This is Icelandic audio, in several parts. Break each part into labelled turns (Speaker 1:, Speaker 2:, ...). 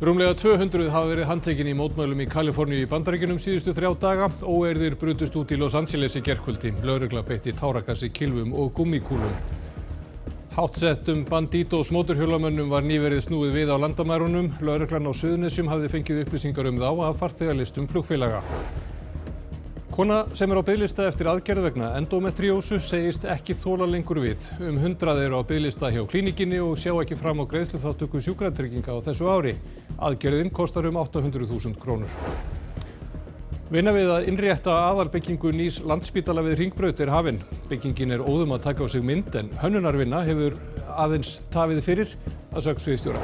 Speaker 1: Rúmlega 200 hafa verið handtekin í mótmælum í Kaliforníu í Bandaríkjunum síðustu 3 daga. Óeirðir brutust út í Los Angeles í gærkvöldi. Lögregla beitti táragasi, kylfum og gúmmíkúlum. Háttsettum Bandidos mótorhjólamönnum var nýverið snúið við á landamærunum. Lögreglan á Suðurnesjum hafði fengið upplýsingar þá af farþegalistum flugfélaga. Kona sem á biðlista eftir aðgerð vegna endómetríósu segist ekki þola lengur við. 100 eru á biðlista hjá klínikinni og sjá ekki fram á greiðsluþátttöku sjúkratrygginga á þessu ári. Aðgerðin kostar 800.000 krónur. Vinna við að innrétta aðalbyggingu nýs Landspítala við Hringbraut hafin. Byggingin óðum að taka á sig mynd en hönnunarvinna hefur aðeins tafið fyrir að sögn sviðsstjóra.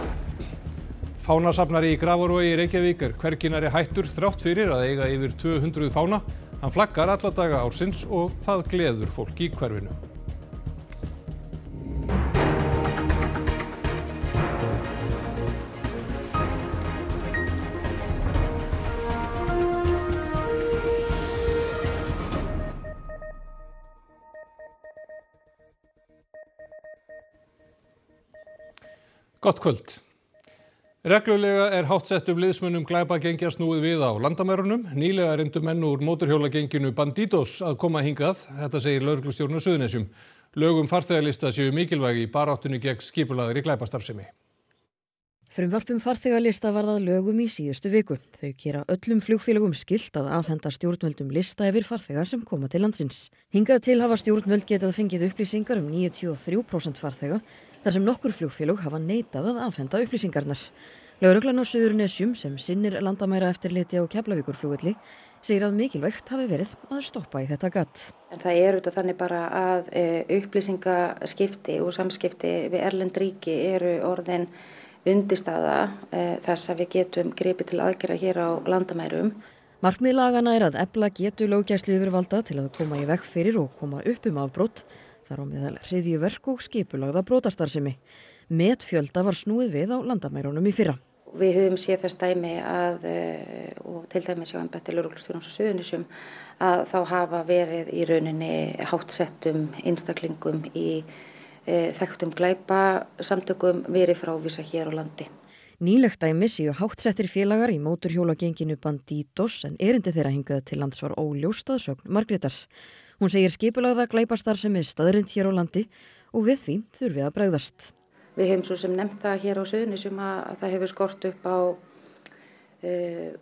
Speaker 1: Fánasafnari í Grafarvogi í Reykjavík hvergi nærri hættur þrátt fyrir að eiga yfir 200 fána. Hann flaggar alla daga ársins og það gleður fólk í hverfinu. Gott kvöld. Reglulega háttsettum liðsmönnum glæpagengja snúið við á landamærunum. Nýlega reyndu menn úr mótorhjólagenginu Bandidos að koma hingað, þetta segir lögreglustjórinn á Suðurnesjum. Lög farþegalista séu mikilvæg í baráttunni gegn skipulagðri glæpastarfsemi.
Speaker 2: Frumvarp farþegalista varð að lögum í síðustu viku. Þau gera öllum flugfélögum skylt að afhenda stjórnvöldum lista yfir farþegar sem koma til landsins. Hingað til hafa stjórnvöld getað fengið upplýsingar 93% farþega, þar sem nokkur flugfélög hafa neitað að afhenda upplýsingarnar. Lögreglan á Suðurnesjum sem sinnir landamæraeftirliti á Keflavíkurflugvelli segir að mikilvægt hafi verið að stoppa í þetta gat.
Speaker 3: En það auðvitað þannig bara að upplýsingaskipti og samskipti við erlend ríki eru orðin undirstaða þess að við getum gripið til aðgerða hér á landamærum.
Speaker 2: Markmið laganna að efla getu löggæsluyfirvalda til að koma í veg fyrir og koma upp brot. Þar á meðal hryðjuverk og skipulagða brotastarfsemi. Metfjölda var snúið við á landamærunum í fyrra.
Speaker 3: Við höfum séð þess dæmi að, og til dæmis hjá embætti lögreglustjórans á Suðurnesjum, að þá hafa verið í rauninni háttsettum einstaklingum í þekktum glæpasamtökum verið frávísa hér á landi.
Speaker 2: Nýlegt dæmi séu háttsettir félagar í mótorhjólagenginu Bandidos en erindi þeirra hingað til lands var óljóst að sögn Margrétar. Hún segir skipulagða glæpastarfsemi staðreynd hér á landi og við því þurfi að bregðast.
Speaker 3: Við höfum svo sem nefnt það hér á Suðurnesjum að það hefur skort upp á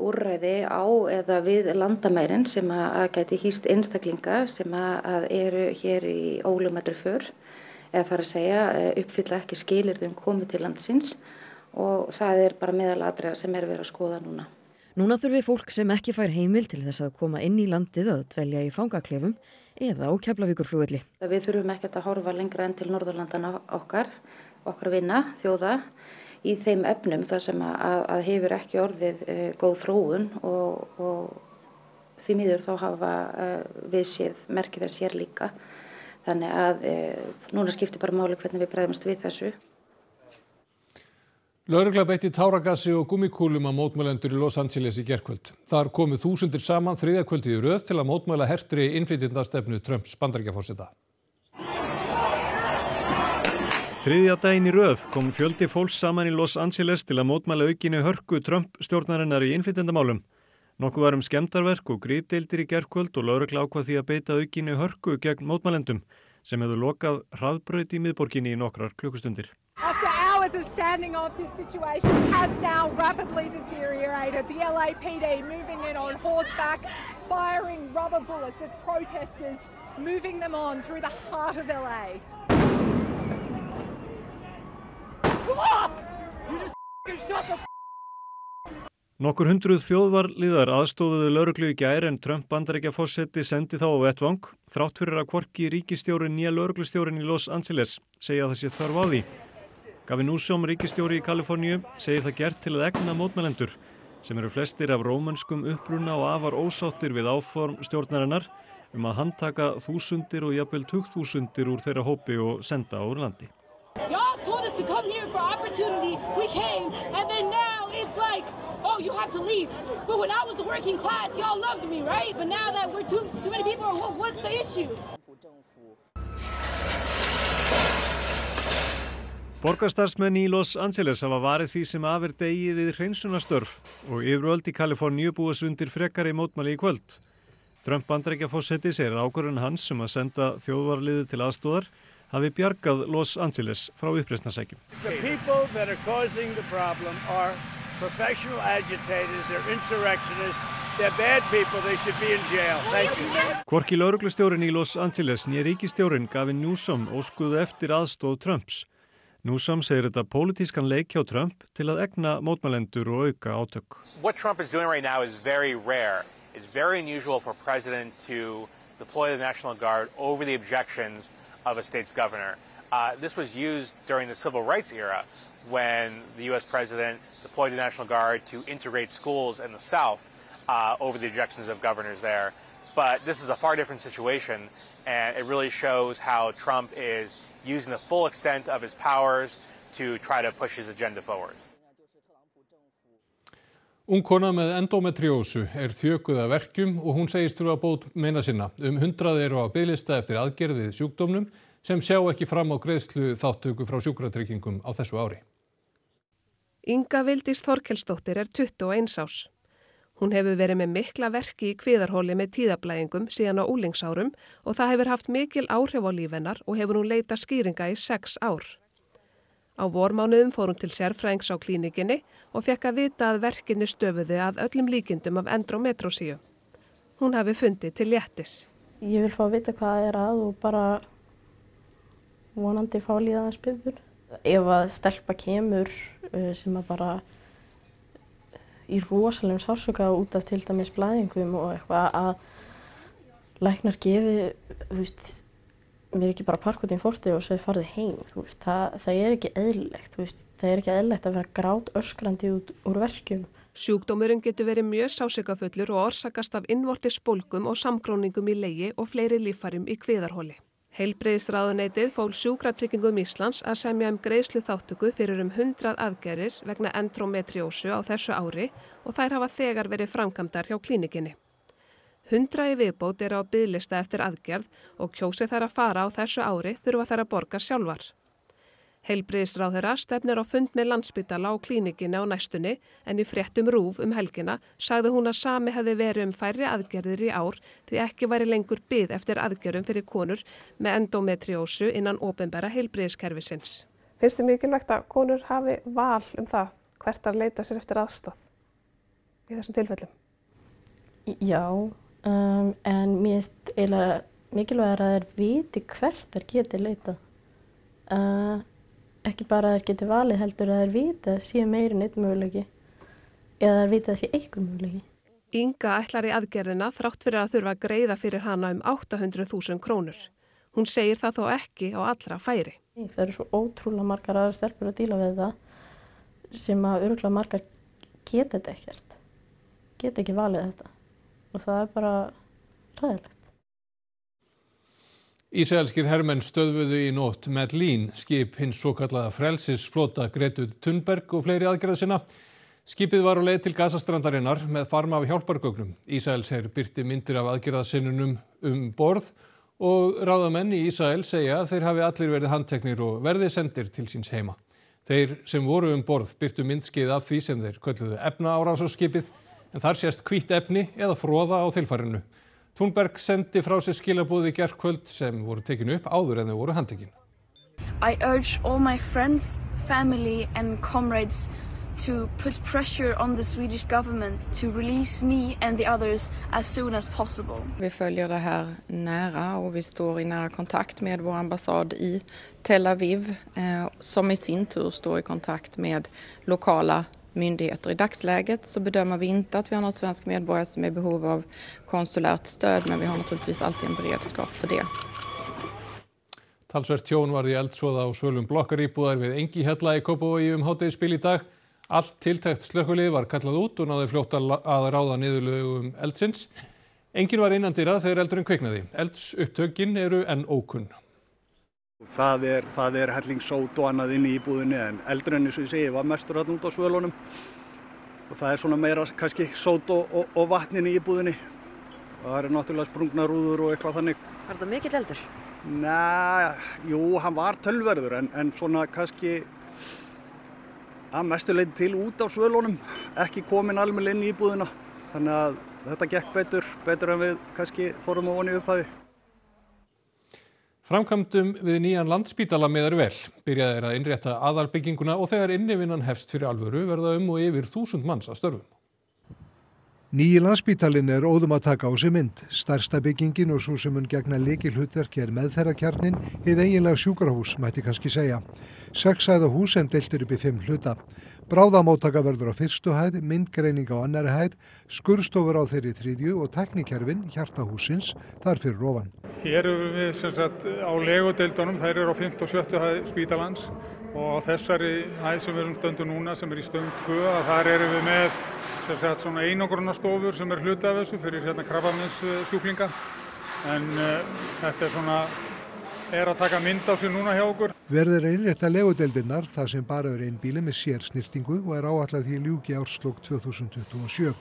Speaker 3: úrræði á eða við landamærin sem að gæti hýst einstaklinga sem að eru hér í ólögmætri för eða þar að segja uppfylla ekki skilyrði komið til landsins og það bara meðalatriða sem verið að skoða núna.
Speaker 2: Núna þurfi fólk sem ekki fær heimil til þess að koma inn í landið að dvelja í fangaklefum eða á Keflavíkurflugvelli.
Speaker 3: Við þurfum ekkert að horfa lengra enn til Norðurlandana okkar vina, þjóða, í þeim efnum þar sem að hefur ekki orðið góð þróun og því miður þá hafa við séð merkið þess hér líka. Þannig að núna skiptir bara máli hvernig við bregðumst við þessu.
Speaker 1: Lögregla beitti táragasi og gúmmíkúlum á mótmælendur í Los Angeles í gærkvöld. Þar komu þúsundir saman þriðja kvöldið í röð til að mótmæla hertri innflytjendastefnu Trumps Bandaríkjaforseta.
Speaker 4: Þriðja daginn í röð kom fjöldi fólks saman í Los Angeles til að mótmæla aukinni hörku Trump stjórnarinnar í innflytjendamálum. Nokkuð var skemmdarverk og gripdeildir í gærkvöld og lögregla ákvað því að beita aukinni hörku gegn mótmælendum sem hefðu lokað hraðbraut í miðborginni í nokkrar klukkustundir.
Speaker 5: Of standing off, this situation has now rapidly deteriorated. The LAPD moving in on horseback, firing rubber bullets at protesters, moving them on through the heart of LA.
Speaker 4: Nokkur hundruð þjóðvarliðar aðstóðuðu lögreglu í gær en Trump Bandaríkjaforseti sendi þá á vettvang þrátt fyrir að hvorki ríkisstjórinn né lögreglustjórinn í Los Angeles segja að það sé þörf á því. Gavin Newsom, ríkisstjóri í Kaliforníu, segir það gert til að egna mótmælendur sem eru flestir af rómönskum uppruna og afar ósáttir við áform stjórnarinnar að handtaka þúsundir og jafnvel tugþúsundir úr þeirra hópi og senda úr landi.
Speaker 6: Y'all told us to come here for opportunity. We came and then now it's like, oh, you have to leave. But when I was the working class, y'all loved me, right? But now that we're too many people, what's the issue?
Speaker 4: Borgarstarfsmenn í Los Angeles hafa varið því sem af degi við hreinsunarstörf og yfirvöld í Kaliforníu búast undir frekari mótmæli í kvöld. Trump Bandaríkjaforseti segir að ákvörðun hans að senda þjóðvarliðið til aðstoðar hafi bjargað Los Angeles frá uppreisnarsækjum.
Speaker 7: The people that are causing the problem are professional agitators, they're insurrectionists, they're bad people, they should be in jail. Thank you.
Speaker 4: Hvorki lögreglustjórinn í Los Angeles né ríkisstjórinn Gavin Newsom óskuðu eftir aðstoð Trumps. Newsom segir þetta pólitískan leik hjá Trump til að egna mótmælendur og auka átök.
Speaker 8: What Trump is doing right now is very rare. It's very unusual for a president to deploy the National Guard over the objections of a state's governor. This was used during the civil rights era when the U.S. president deployed the National Guard to integrate schools in the South over the objections of governors there. But this is a far different situation, and it really shows how Trump is using the full extent of his powers to try to push his agenda forward.
Speaker 1: Ung kona með endometriósu þjökuð af verkjum og hún segist þurfa bót meina sinna. 100 eru á biðlista eftir aðgerð við sjúkdómnum sem sjá ekki fram á greiðslu þátttöku frá sjúkratryggingum á þessu ári.
Speaker 9: Inga Vildís Þorkelsdóttir 21 árs. Hún hefur verið með mikla verki í kviðarholi með tíðablæðingum síðan á úlingsárum og það hefur haft mikil áhrif á líf hennar og hefur hún leitað skýringa í 6 ár. Á vormánuðum fór hún til sérfræðings á klínikinni og fekk að vita að verkinni stöfuðu að öllum líkindum af endometrósíu. Hún hafi fundið til léttis.
Speaker 10: Ég vil fá að vita hvað að og bara vonandi fá líða aðeins betur. Ef að stelpa kemur sem að bara í rosalegum sársauka út af til dæmis blæðingum og eitthvað að læknar gefi, mér ekki bara parkotinn fórstið og svo farið heim, það ekki eðlilegt, það ekki eðlilegt að vera grát öskrandi úr verkjum.
Speaker 9: Sjúkdómurinn getur verið mjög sársaukafullur og orsakast af innvortis bólgum og samgróningum í legi og fleiri líffærum í kviðarholi. Heilbrigðisráðuneytið fól Sjúkratryggingum Íslands að semja greiðslu þátttöku fyrir 100 aðgerðir vegna endometriósu á þessu ári og þær hafa þegar verið framkvæmdar hjá klínikinni. 100 í viðbót eru á biðlista eftir aðgerð og kjósi þær að fara á þessu ári þurfa þær að borga sjálfar. Heilbrigðisráðherra stefnir á fund með Landspítala og klínikinni á næstunni en í fréttum RÚV helgina sagði hún að sami hefði verið færri aðgerðir í ár því ekki væri lengur bið eftir aðgerðum fyrir konur með endometriósu innan opinbera heilbrigðiskerfisins.
Speaker 11: Finnst þér mikilvægt að konur hafi val það hvert að leita sér eftir aðstoð í þessum tilfellum?
Speaker 10: Já, en mér finnst eiginlega mikilvægt að þær viti hvert þær geti leitað. Ekki bara að þær geti valið heldur að þær vita að sé meiri en einn möguleiki eða þær vita að sé einhver möguleiki.
Speaker 9: Inga ætlar í aðgerðina þrátt fyrir að þurfa að greiða fyrir hana 800.000 krónur. Hún segir það þó ekki á allra færi.
Speaker 10: Það eru svo ótrúlega margar aðrar stelpur að díla við það sem að örugglega margar geta þetta ekkert. Geta ekki valið þetta og það er bara hræðilegt.
Speaker 1: Ísraelskir hermenn stöðvuðu í nótt Medellín, skip hins svokallaða frelsisflota Gretu Thunberg og fleiri aðgerða. Skipið var á leið til Gazastrandarinnar með farm af hjálpargögnum. Ísraelsher birti myndir af aðgerðasinnunum borð og ráðamenn í Ísrael segja að þeir hafi allir verið handteknir og verði sendir til síns heima. Þeir sem voru borð birtu myndskeið af því sem þeir kölluðu efnaárás á skipið en þar sést hvítt efni eða froða á þilfarinu. Thunberg sendi frá sér skilaboð í gærkvöld sem voru tekin upp áður en þau voru handtekin.
Speaker 12: I urge all my friends, family and comrades to put pressure on the Swedish government to release me and the others as soon as possible.
Speaker 13: Vi följer det här nära och vi står i nära kontakt med vår ambassad i Tel Aviv som i sin tur står i kontakt med lokala myndigheter. I dagsläget så bedömer vi inte att vi har någon svensk medborgare som är i behov av konsulärt stöd, men vi har naturligtvis alltid en beredskap för det.
Speaker 1: Talsvert tjón varð í eldsvoða á svölum blokkaríbúðar við Engihjalla í Kópavogi hádegisbil í dag. Allt tiltækt slökkvilið var kallað út og náði fljótt að ráða niðurlögum eldsins. Enginn var innandyra þegar eldurinn kviknaði. Eldsupptökin eru enn ókunn.
Speaker 14: Það er hellingssót og annað inn í íbúðinni en eldurinn, eins og ég segi, var mestur þarna út á svölunum og það er svona meira kannski sót og vatn inn í íbúðinni. Það eru náttúrulega sprungnar rúður og eitthvað þannig.
Speaker 2: Var þetta mikill eldur?
Speaker 14: Jú, hann var tölverður en svona kannski að mestu leyti til út af svölunum, ekki komin alveg inn í íbúðina. Þannig að þetta gekk betur en við kannski fórum á von í upphafi.
Speaker 1: Framkvæmdum við nýjan Landspítala miðar vel. Byrjað að innrétta aðalbygginguna og þegar innivinnan hefst fyrir alvöru verða og yfir 1000 manns að störfum.
Speaker 15: Nýji Landspítalinn óðum að taka á sig mynd. Stærsta byggingin og sú sem mun gegna lykilhlutverki meðferðarkjarninn, hið eiginlega sjúkrahús, mætti kannski segja. 6 hæða hús sem deilt upp í 5 hluta. Bráðamóttaka verður á fyrstu hæð, myndgreining á annarri hæð, skurðstofur á þeirri 3. og tæknikerfin, hjartahúsins, þar fyrir ofan.
Speaker 16: Hér erum við sem sagt á legudeildunum, þær eru á 5. og 7. hæð spítalans og á þessari hæð sem við erum stöndum núna, sem í stöng 2, að þar erum við með sem sagt svona einangrunarstofur sem hluti af þessu fyrir krabbameinssjúklinga. En þetta svona að taka mynd á sig núna hjá okkur.
Speaker 15: Verður innrétta legudeildirnar þar sem bara bíli með sérsnyrtingu og áætlað því ljúki árslok 2027.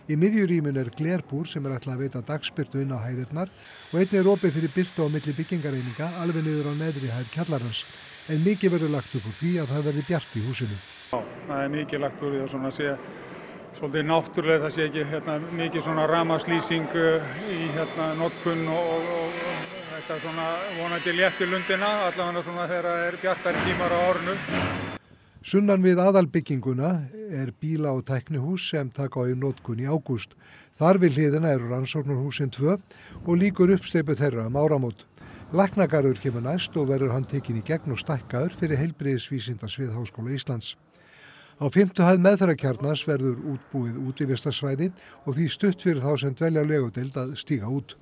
Speaker 15: Í miðjurýmun glerbúr sem ætlað að veita dagsbirtu inn á hæðirnar og einnig opið fyrir birtu á milli byggingareininga alveg niður á neðri hæð kjallarans. En mikið verður lagt upp úr því að það verði bjart í húsinu.
Speaker 16: Já, það mikið lagt úr því að svona sé svolítið náttúrulega, það sé ekki mikið svona rafmagnslýsing í notkun og þetta svona vonandi létt í lundina, allavega svona þegar bjartari tímar á árinu.
Speaker 15: Sunnan við aðalbygginguna bíla- og tæknihús sem taka á í notkun í ágúst. Þar við hliðina eru rannsóknarhúsin 2 og líkur uppsteypu þeirra áramót. Læknagarður kemur næst og verður hann tekinn í gegn og stækkaður fyrir heilbrigðisvísindasvið Háskóla Íslands. Á 5. hæð meðferðarkjarnans verður útbúið útivistarsvæði og því stutt fyrir þá sem dvelja á legudeild að stíga út.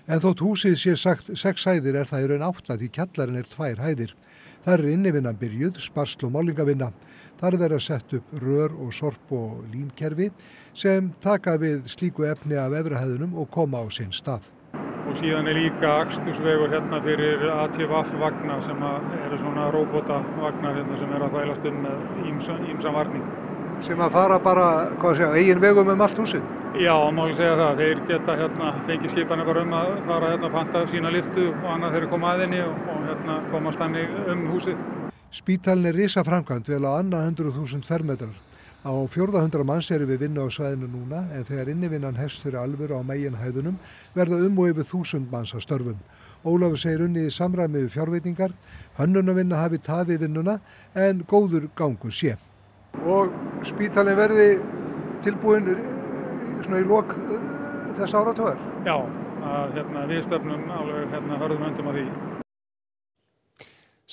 Speaker 15: En þótt húsið sé sagt 6 hæðir það í raun 8 því kjallarinn 2 hæðir. Þar innivinnan byrjuð, sparsl og málingavinna. Þar verða sett upp rör og sorp og línkerfi sem taka við slíku efni af efri hæðunum og koma á sinn stað.
Speaker 16: Og síðan líka akstursvegur fyrir ATVF-vagna sem eru svona róbótavagnar sem að þvælast með ýmsan varning.
Speaker 15: Sem að fara bara, eigin vegum allt húsið?
Speaker 16: Já, má ég segja það. Þeir geta fengið skipanir bara að fara panta sína lyftu og annað þeir koma að henni og komast þannig húsið.
Speaker 15: Spítalinn risaframkvæmd vel á 200.000 fermetrar. Á 400 manns eru við vinnu á svæðinu núna en þegar innivinnan hefst fyrir alvöru á meginhæðunum verða og yfir 1000 manns að störfum. Ólafur segir unnið í samræmi við fjárveitingar, hönnunarvinna hafi tafið vinnuna en góður gangur sé. Og spítalinn verði tilbúinn svona í lok þess áratugar?
Speaker 16: Já, við stefnum alveg hörðum höndum að því.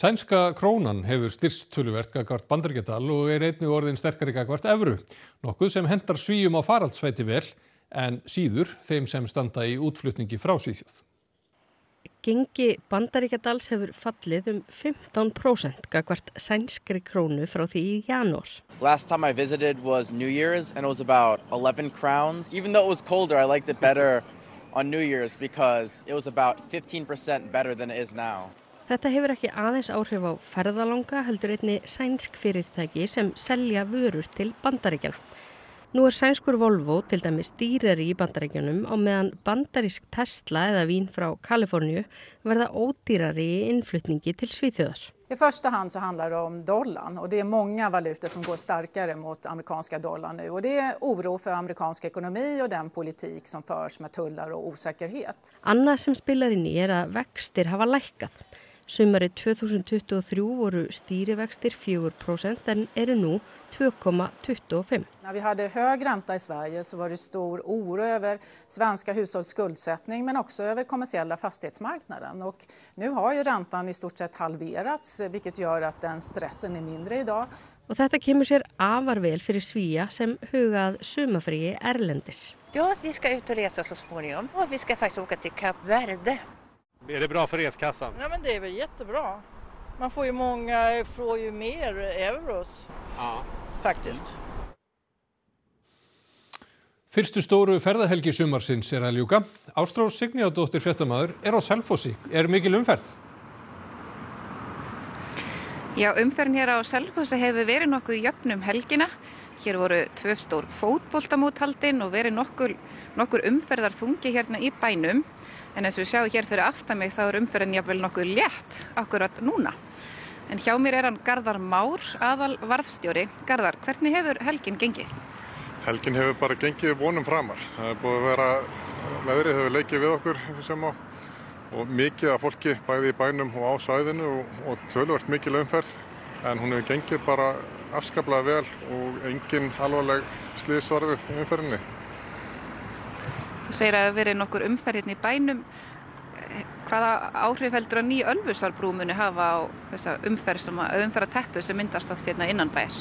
Speaker 1: Sænska krónan hefur styrkst töluvert gagnvart Bandaríkjadal og einnig orðin sterkari gagnvart evru, nokkuð sem hentar Svíum á faraldsfæti vel en síður þeim sem standa í útflutningi frá Svíþjóð.
Speaker 17: Gengi Bandaríkjadals hefur fallið 15% gagnvart sænskri krónu frá því í janúar.
Speaker 18: Last time I visited was New Year's and it was about 11 crowns. Even though it was colder, I liked it better on New Year's because it was about 15% better than it is now.
Speaker 17: Þetta hefur ekki aðeins áhrif á ferðalanga heldur einnig sænsk fyrirtæki sem selja vörur til Bandaríkjana. Nú sænskur Volvo til dæmis dýrari í Bandaríkjunum á meðan bandarísk Tesla eða vín frá Kaliforníu verða ódýrari í innflutningi til Svíþjóðar.
Speaker 19: I första hand så handlar det om dollarn och det är många valutor som går starkare mot amerikanska dollar nu och det är oro för amerikansk ekonomi och den politik som förs med tullar och osäkerhet.
Speaker 17: Annað sem spilar inn í að vextir hafa lækkað. Sumarið 2023 voru stýrivextir 4% en eru nú 2,25.
Speaker 19: När vi hade hög ränta i Sverige så var det stor oro över svenska hushålls skuldsättning men också över kommersiella fastighetsmarknaden. Och nu har ju räntan i stort sett halverats vilket gör att den stressen är mindre idag.
Speaker 17: Og þetta kemur sér afar vel fyrir Svía sem hugað sumarfríi erlendis.
Speaker 20: Ja, vi ska ut och resa så småningom och vi ska faktiskt åka till Kap Verde.
Speaker 21: Är det bra för reskassan?
Speaker 22: Ja, men det är väl jättebra. Man får ju mer euros.
Speaker 21: Ja.
Speaker 22: Faktiskt.
Speaker 1: Fyrstu stóru ferðahelgi sumarsins að ljúka. Ástrós Signíadóttir fréttamaður á Selfossi. Mikil umferð?
Speaker 23: Já, umferðin hér á Selfossi hefur verið nokkuð jöfn helgina.
Speaker 3: Hér voru 2 stór fótboltamót haldin og verið nokkur umferðar þungi hérna í bænum. En eins og við sjáum hér fyrir aftan mig þá umferðin jafnvel nokkuð létt akkurat núna. En hjá mér hann Garðar Már, aðal varðstjóri. Garðar, hvernig hefur helgin gengið?
Speaker 5: Helgin hefur bara gengið vonum framar. Það er búið að vera veðrið hefur leikið við okkur sem á og mikið af fólki bæði í bænum og á svæðinu og töluvert mikil umferð. En hún hefur gengið bara afskaplega vel og engin alvarleg slys orðið í umferðinni.
Speaker 3: Þú segir að það verið nokkur umferð hérna í bænum. Hvaða áhrif heldur að ný Ölfusárbrú muni hafa á þessa umferðarteppu sem myndast oft hérna innan bæjar?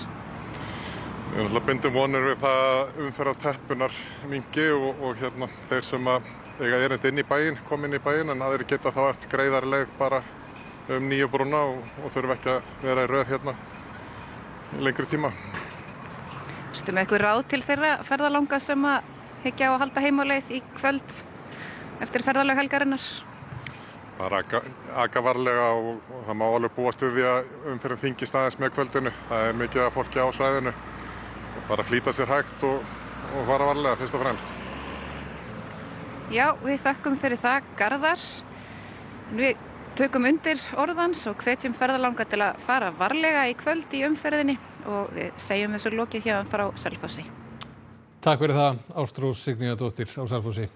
Speaker 5: Við náttúrulega bindum vonir við það umferðarteppunar mingi og þeir sem eiga erindi inn í bæinn, koma inn í bæinn, en aðrir geta þá eftir greiðari leið bara nýju brúna og þurfa ekki að vera í röð hérna lengri tíma.
Speaker 3: Ertu með eitthvað ráð til þeirra ferðalanga sem að hyggja á að halda heimáleið í kvöld eftir ferðalög helgarinnar?
Speaker 5: Bara aka varlega og það má alveg búast við því að umferðin þyngist aðeins með kvöldinu. Það er mikið af fólki á svæðinu og bara flýta sér hægt og fara varlega fyrst og fremst.
Speaker 3: Já, við þakkum fyrir það, Garðar. Við tökum undir orðans og hvetjum ferðalanga til að fara varlega í kvöld í umferðinni og við segjum þessu lokið hérna frá Selfossi.
Speaker 1: Takk fyrir það, Ástrós Signíðardóttir á Selfossi.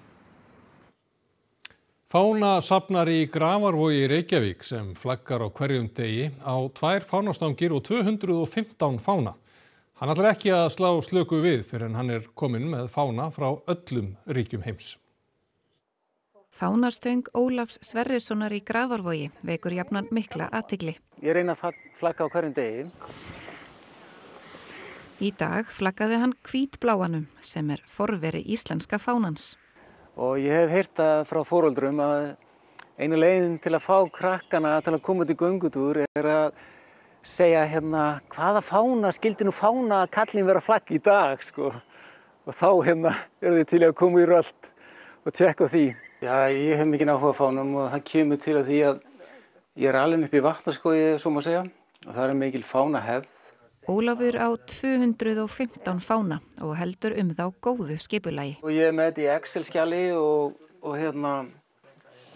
Speaker 1: Fánasafnar í Grafarvogi í Reykjavík sem flaggar á hverjum degi á 2 fánastangir og 215 fána. Hann ætlar ekki að slá slöku við fyrir en hann er kominn með fána frá öllum ríkjum heims.
Speaker 3: Fánastöng Ólafs Sverrissonar í Grafarvogi vekur jafnan mikla athygli.
Speaker 23: Ég reyna að flagga á hverjum degi.
Speaker 3: Í dag flaggaði hann hvítbláanum sem er forveri íslenska fánans.
Speaker 23: Og ég hef heyrt frá foreldrum að einu leiðin til að fá krakkana til að koma til göngutúr er að segja hvaða fána skildi nú fána kallinn vera flagg í dag sko. Og þá eru þið til að koma í rölt og tjekka því. Já, ég hef mikinn áhuga á fánum og það kemur til að því að ég er alveg upp í Vattarskógi, svo má segja, og það er mikil fánahefð.
Speaker 3: Ólafur á 215 fána og heldur þá góðu skipulagi.
Speaker 23: Og ég er með þetta í Excel-skjali og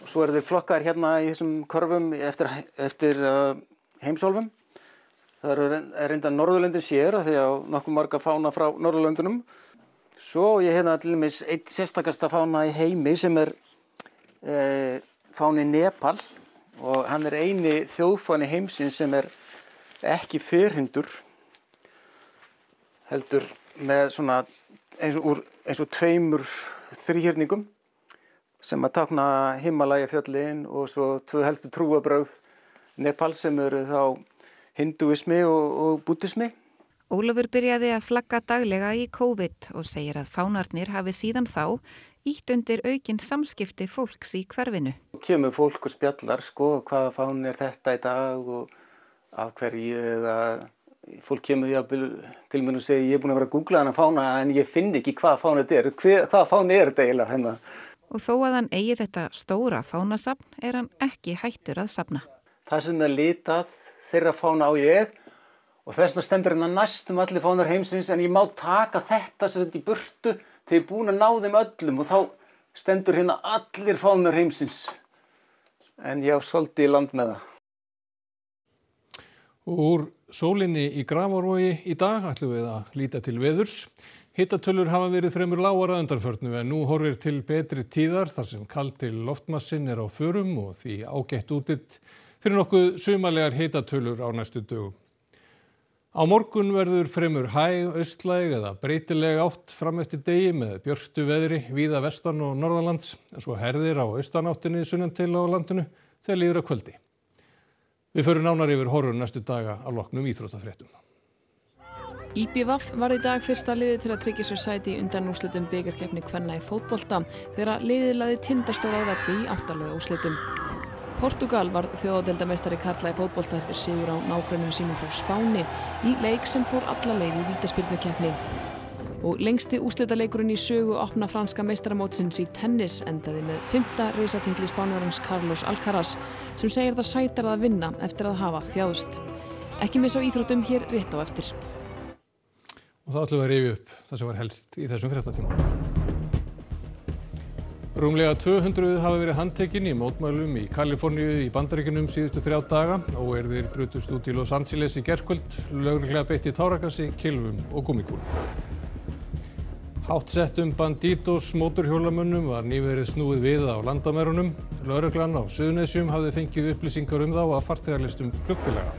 Speaker 23: svo eru þeir flokkar í þessum körfum eftir heimsálfum. Það eru reynda Norðurlöndin sér því að nokkuð marga fána frá Norðurlöndunum. Svo ég til dæmis eitt sérstakasta fána í heimi sem er fáni Nepal og hann er eini þjóðfáni heimsins sem er ekki ferhyrndur, heldur með svona eins og 2 þríhyrningum sem að tákna Himalaya-fjöllin og svo 2 helstu trúarbrögð Nepal sem eru þá hindúismi og búddismi.
Speaker 3: Ólafur byrjaði að flagga daglega í COVID og segir að fánarnir hafi síðan þá ítt undir aukin samskipti fólks í hverfinu.
Speaker 23: Kemur fólk og spjallar hvaða fán er þetta í dag og af hverju eða fólk kemur til mér og segir ég er búin að vera að googla þennan fána en ég finn ekki hvaða fána þetta er. Hvaða fáni er þetta eiginlega hérna?
Speaker 3: Og þó að hann eigi þetta stóra fánasafn er hann ekki hættur að safna.
Speaker 23: Það sem er litað þeirra fána á ég og þess vegna stendur hérna næstum allir fánar heimsins en ég má taka þetta sem þetta í burtu þegar ég er búin að ná þeim öllum og þá stendur hérna allir fánar heimsins. En ég á svolítið í land með það.
Speaker 1: Úr sólinni í Grafarvogi í dag ætlum við að líta til veðurs. Hitatölur hafa verið fremur lágar að undanförnu en nú horfir til betri tíðar þar sem kaldi loftmassinn er á förum og því ágætt útlit fyrir nokkuð sumarlegar hitatölur á næstu dögum. Á morgun verður fremur hæg, austlæg eða breytileg átt fram eftir degi með björtu veðri víða vestan og norðanlands en svo herðir á austanáttinni sunnan til á landinu þegar líður að kvöldi. Við förum nánar yfir horfur næstu daga á loknum íþróttafréttum.
Speaker 24: IBVF var í dag fyrsta liðið til að tryggja sér sæti í undanúrslitum bikarkeppni kvenna í fótbolta þegar liðið lagði Tindastól að velli í 8 liða úrslitum. Portugal varð þjóðadeildarmeistari karla í fótbolta eftir sigur á nágrönnum sínum frá Spáni í leik sem fór alla leið í vítaspyrnukeppni. Og lengsti úrslitaleikurinn í sögu opna franska meistaramótsins í tennis endaði með 5. risatitli Spánverjans Carlos Alcaraz sem segir það sætara að vinna eftir að hafa þjáðst. Ekki missa á íþróttum hér rétt á eftir.
Speaker 1: og það ætlum við að rifja upp það sem var helst í þessum fréttatíma. Rúmlega 200 hafa verið handtekin í mótmælum í Kaliforníu í Bandaríkjunum síðustu 3 daga. Óeirðir brutust út í Los Angeles í gærkvöld, lögregla beitti táragasi, kylfum og gúmmíkúlum. Háttsettum Bandidos mótorhjólamönnum var nýverið snúið við á landamærunum. Lögreglan á Suðurnesjum hafði fengið upplýsingar þá af farþegalistum flugfélaga.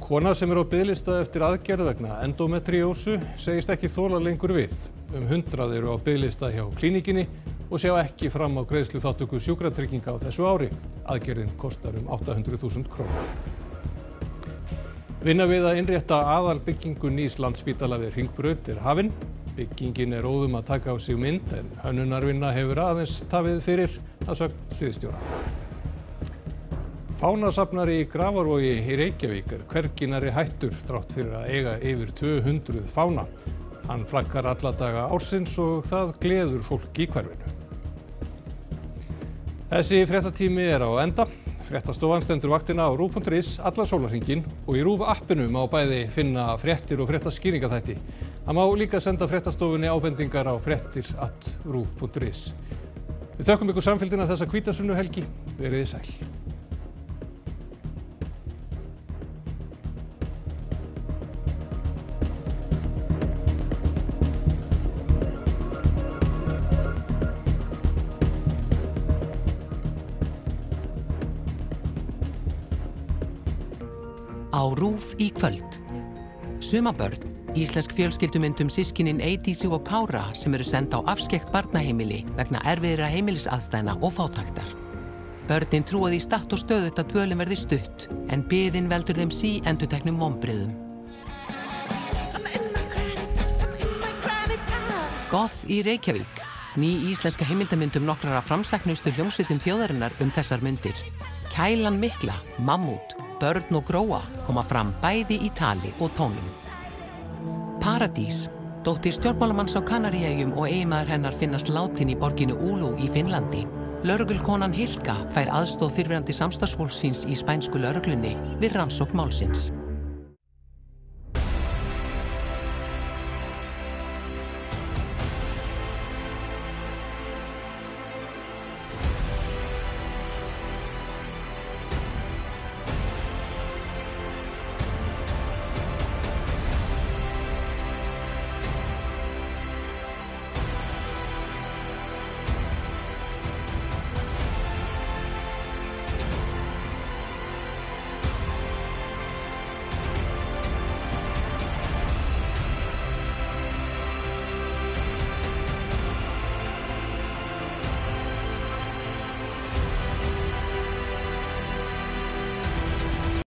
Speaker 1: Kona sem á biðlista eftir aðgerð vegna endómetríósu segist ekki þola lengur við. 100 eru á biðlista hjá klínikinni og sjá ekki fram á greiðsluþátttöku sjúkratrygginga á þessu ári. Aðgerðin kostar 800.000 krónur. Vinna við að innrétta aðalbyggingu nýs Landspítala við Hringbraut hafin. Byggingin óðum að taka á sig mynd en hönnunarvinna hefur aðeins tafið fyrir að sögn sviðsstjóra. Fánasafnari í Grafarvogi í Reykjavík hvergi nærri hættur þrátt fyrir að eiga yfir 200 fána. Hann flaggar alla daga ársins og það gleður fólk í hverfinu. Þessi fréttatími á enda. Fréttastofan stendur vaktina á RÚV.is allan sólarhringinn og í RÚV appinu má bæði finna fréttir og fréttaskýringaþætti. Það má líka senda fréttastofunni ábendingar á fréttir@ruv.is. Við þökkum ykkur samfylgdina þessa hvítasunnuhelgi. Verið þið sæl.
Speaker 4: Á RÚV í kvöld. Sumabörn, íslensk fjölskyldumynd systkinin Eydísi og Kára sem eru send á afskekkt barnaheimili vegna erfiðra heimilisaðstæðna og fátæktar. Börnin trúa því statt og stöðugt að dvölin verði stutt, en biðin veldur þeim síendurteknum vonbrigðum. Goth í Reykjavík. Ný íslenska heimildamynd nokkrar af framsæknustu hljómsveitum þjóðarinnar þessar myndir. Kælan mikla, Mammút, Börn og Gróa koma fram bæði í tali og tónum. Paradís. Dóttir stjórnmálamanns á Kanaríeyjum og eiginmaður hennar finnast látin í borginu Úlú í Finnlandi. Lögreglukónan Hilka fær aðstoð fyrrverandi samstarfsfólks síns í spænsku lögreglunni við rannsókn málsins.